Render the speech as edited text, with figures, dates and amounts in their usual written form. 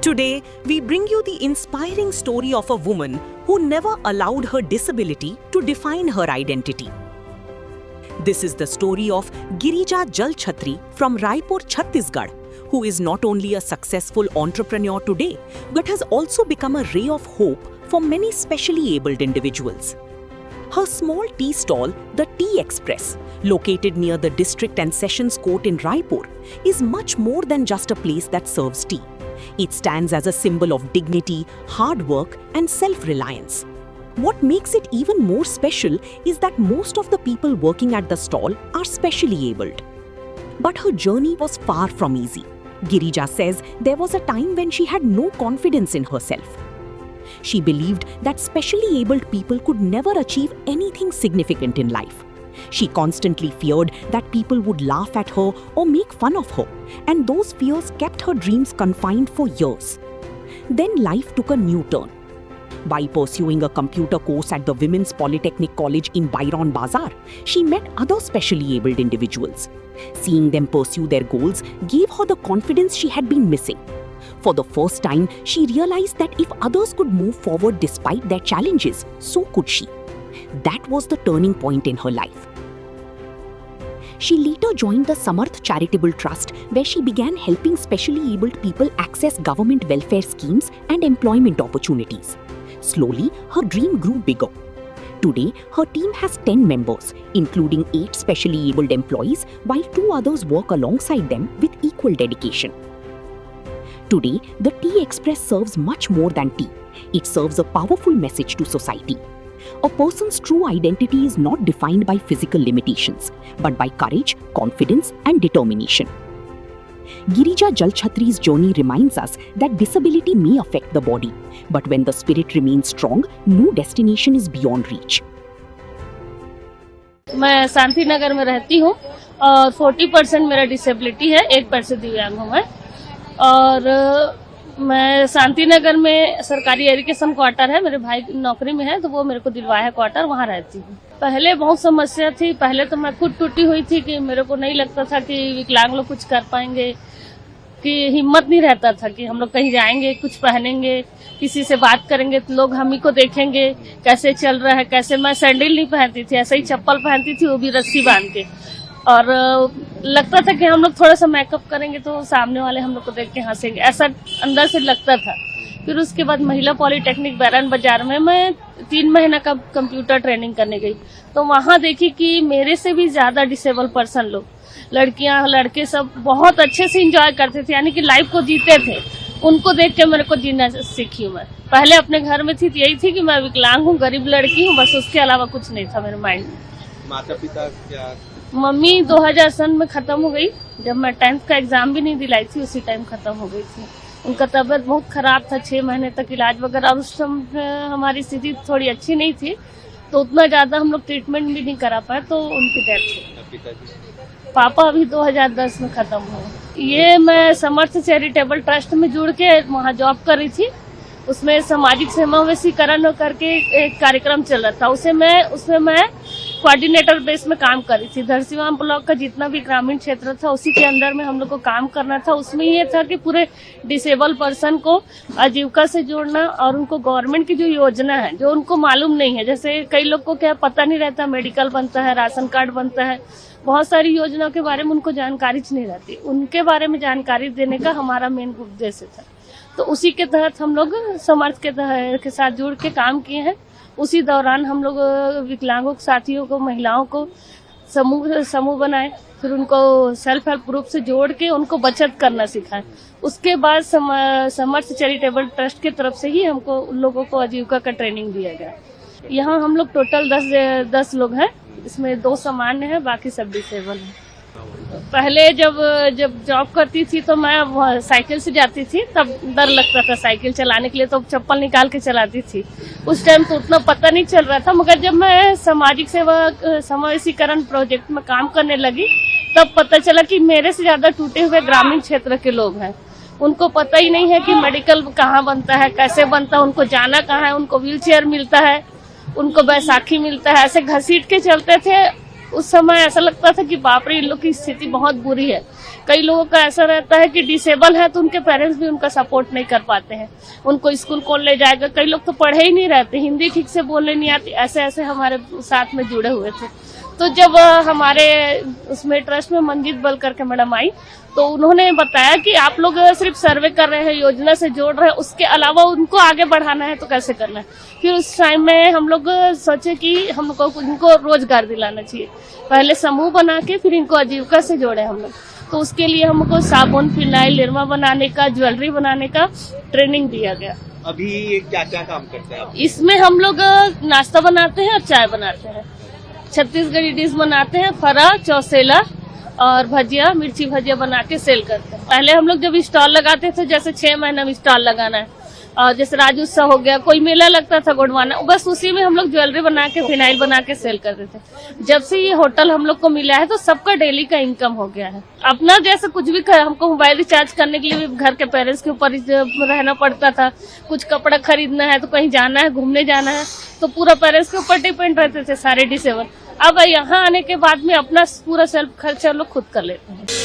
Today, we bring you the inspiring story of a woman who never allowed her disability to define her identity. This is the story of Girija Jalchhatri from Raipur, Chhattisgarh, who is not only a successful entrepreneur today, but has also become a ray of hope for many specially abled individuals. Her small tea stall, the Tea Express, located near the District and Sessions Court in Raipur, is much more than just a place that serves tea. It stands as a symbol of dignity, hard work, and self-reliance. What makes it even more special is that most of the people working at the stall are specially abled. But her journey was far from easy. Girija says there was a time when she had no confidence in herself. She believed that specially abled people could never achieve anything significant in life. She constantly feared that people would laugh at her or make fun of her, and those fears kept her dreams confined for years. Then life took a new turn. By pursuing a computer course at the Women's Polytechnic College in Bairon Bazar, she met other specially abled individuals. Seeing them pursue their goals gave her the confidence she had been missing. For the first time, she realized that if others could move forward despite their challenges, so could she. That was the turning point in her life. She later joined the Samarth Charitable Trust, where she began helping specially abled people access government welfare schemes and employment opportunities. Slowly, her dream grew bigger. Today, her team has 10 members, including 8 specially abled employees, while 2 others work alongside them with equal dedication. Today, the Tea Express serves much more than tea. It serves a powerful message to society. A person's true identity is not defined by physical limitations, but by courage, confidence, and determination. Girija Jalchhatri's journey reminds us that disability may affect the body, but when the spirit remains strong, no destination is beyond reach. मैं शांति नगर में रहती हूँ और 40% मेरा disability है, 1% दिव्यांग हूँ मैं। और मैं शांति नगर में सरकारी एजुकेशन क्वार्टर है, मेरे भाई नौकरी में है तो वो मेरे को दिलवाया है क्वार्टर, वहाँ रहती हूँ। पहले बहुत समस्या थी, पहले तो मैं खुद टूटी हुई थी कि मेरे को नहीं लगता था कि विकलांग लोग कुछ कर पाएंगे, कि हिम्मत नहीं रहता था कि हम लोग कहीं जाएंगे, कुछ पहनेंगे, किसी से बात करेंगे तो लोग हम ही को देखेंगे कैसे चल रहा है, कैसे। मैं सैंडल नहीं पहनती थी, ऐसे ही चप्पल पहनती थी, वो भी रस्सी बांध के। और लगता था कि हम लोग थोड़ा सा मेकअप करेंगे तो सामने वाले हम लोग को देख के हंसेंगे, ऐसा अंदर से लगता था। फिर उसके बाद महिला पॉलिटेक्निक बैरन बाजार में मैं 3 महीना का कंप्यूटर ट्रेनिंग करने गई, तो वहाँ देखी कि मेरे से भी ज्यादा डिसेबल पर्सन लोग, लड़कियां लड़के सब बहुत अच्छे से एंजॉय करते थे, यानी कि लाइफ को जीते थे। उनको देख के मेरे को जीना सीखी हूँ मैं। पहले अपने घर में थी तो यही थी कि मैं विकलांग हूँ, गरीब लड़की हूँ, बस उसके अलावा कुछ नहीं था मेरे माइंड में। माता पिता क्या? मम्मी 2000 सन में खत्म हो गई, जब मैं 10th का एग्जाम भी नहीं दिलाई थी उसी टाइम खत्म हो गई थी। उनका तबीयत बहुत खराब था, 6 महीने तक इलाज वगैरह, और उस समय हमारी स्थिति थोड़ी अच्छी नहीं थी तो उतना ज्यादा हम लोग ट्रीटमेंट भी नहीं करा पाए, तो उनकी डेथ हो। पापा अभी 2010 में खत्म हुए। ये मैं समर्थ चैरिटेबल ट्रस्ट में जुड़ के वहाँ जॉब कर रही थी, उसमें सामाजिक समावेशीकरण करके एक कार्यक्रम चल रहा था, उसमें मैं कोऑर्डिनेटर बेस में काम कर रही थी। धरसीवां ब्लॉक का जितना भी ग्रामीण क्षेत्र था उसी के अंदर में हम लोग को काम करना था। उसमें ये था कि पूरे डिसेबल पर्सन को आजीविका से जोड़ना, और उनको गवर्नमेंट की जो योजना है जो उनको मालूम नहीं है, जैसे कई लोग को क्या पता नहीं रहता, मेडिकल बनता है, राशन कार्ड बनता है, बहुत सारी योजनाओं के बारे में उनको जानकारी नहीं रहती, उनके बारे में जानकारी देने का हमारा मेन उद्देश्य था। तो उसी के तहत हम लोग समर्थ के साथ जुड़ के काम किए हैं। उसी दौरान हम लोग विकलांगों साथियों को, महिलाओं को समूह बनाए, फिर उनको सेल्फ हेल्प ग्रुप से जोड़ के उनको बचत करना सिखाए। उसके बाद समर्थ चैरिटेबल ट्रस्ट की तरफ से ही हमको उन लोगों को आजीविका का ट्रेनिंग दिया गया। यहाँ हम लोग टोटल 10 लोग हैं, इसमें 2 सामान्य हैं, बाकी सब डिसेबल हैं। पहले जब जॉब करती थी तो मैं साइकिल से जाती थी, तब डर लगता था साइकिल चलाने के लिए, तो चप्पल निकाल के चलाती थी। उस टाइम तो उतना पता नहीं चल रहा था, मगर जब मैं सामाजिक सेवा समावेशीकरण प्रोजेक्ट में काम करने लगी तब पता चला कि मेरे से ज्यादा टूटे हुए ग्रामीण क्षेत्र के लोग हैं। उनको पता ही नहीं है कि मेडिकल कहाँ बनता है, कैसे बनता है, उनको जाना कहाँ है, उनको व्हील चेयर मिलता है, उनको बैसाखी मिलता है, ऐसे घसीट के चलते थे। उस समय ऐसा लगता था कि बाप रे, इन लोग की स्थिति बहुत बुरी है। कई लोगों का ऐसा रहता है कि डिसेबल है तो उनके पेरेंट्स भी उनका सपोर्ट नहीं कर पाते हैं, उनको स्कूल कौन ले जाएगा। कई लोग तो पढ़े ही नहीं रहते, हिंदी ठीक से बोलने नहीं आती, ऐसे ऐसे हमारे साथ में जुड़े हुए थे। तो जब हमारे उसमें ट्रस्ट में मंजीत बल करके मैडम आई, तो उन्होंने बताया कि आप लोग सिर्फ सर्वे कर रहे हैं, योजना से जोड़ रहे हैं, उसके अलावा उनको आगे बढ़ाना है तो कैसे करना है। फिर उस टाइम में हम लोग सोचे कि हमको इनको रोजगार दिलाना चाहिए। पहले समूह बना के फिर इनको आजीविका से जोड़े हम लोग। तो उसके लिए हमको साबुन, फिनाइल, निरमा बनाने का, ज्वेलरी बनाने का ट्रेनिंग दिया गया। अभी ये क्या क्या काम करते हैं आप? इसमें हम लोग नाश्ता बनाते हैं और चाय बनाते हैं, छत्तीसगढ़ी डिश बनाते हैं, फरा, चौसेला और भजिया, मिर्ची भजिया बना के सेल करते हैं। पहले हम लोग जब स्टॉल लगाते थे, जैसे 6 महीने में स्टॉल लगाना है, और जैसे राज्य उत्सव हो गया, कोई मेला लगता था गोडवाना, बस उसी में हम लोग ज्वेलरी बना के, फिनाइल बना के सेल करते थे। जब से ये होटल हम लोग को मिला है तो सबका डेली का इनकम हो गया है। अपना जैसे कुछ भी हमको मोबाइल रिचार्ज करने के लिए भी घर के पेरेंट्स के ऊपर रहना पड़ता था, कुछ कपड़ा खरीदना है तो कहीं जाना है, घूमने जाना है, तो पूरा पेरेंट्स के ऊपर डिपेंड रहते थे सारे डिसेबल। अब यहाँ आने के बाद में अपना पूरा सेल्फ खर्चा लोग खुद कर लेते हैं।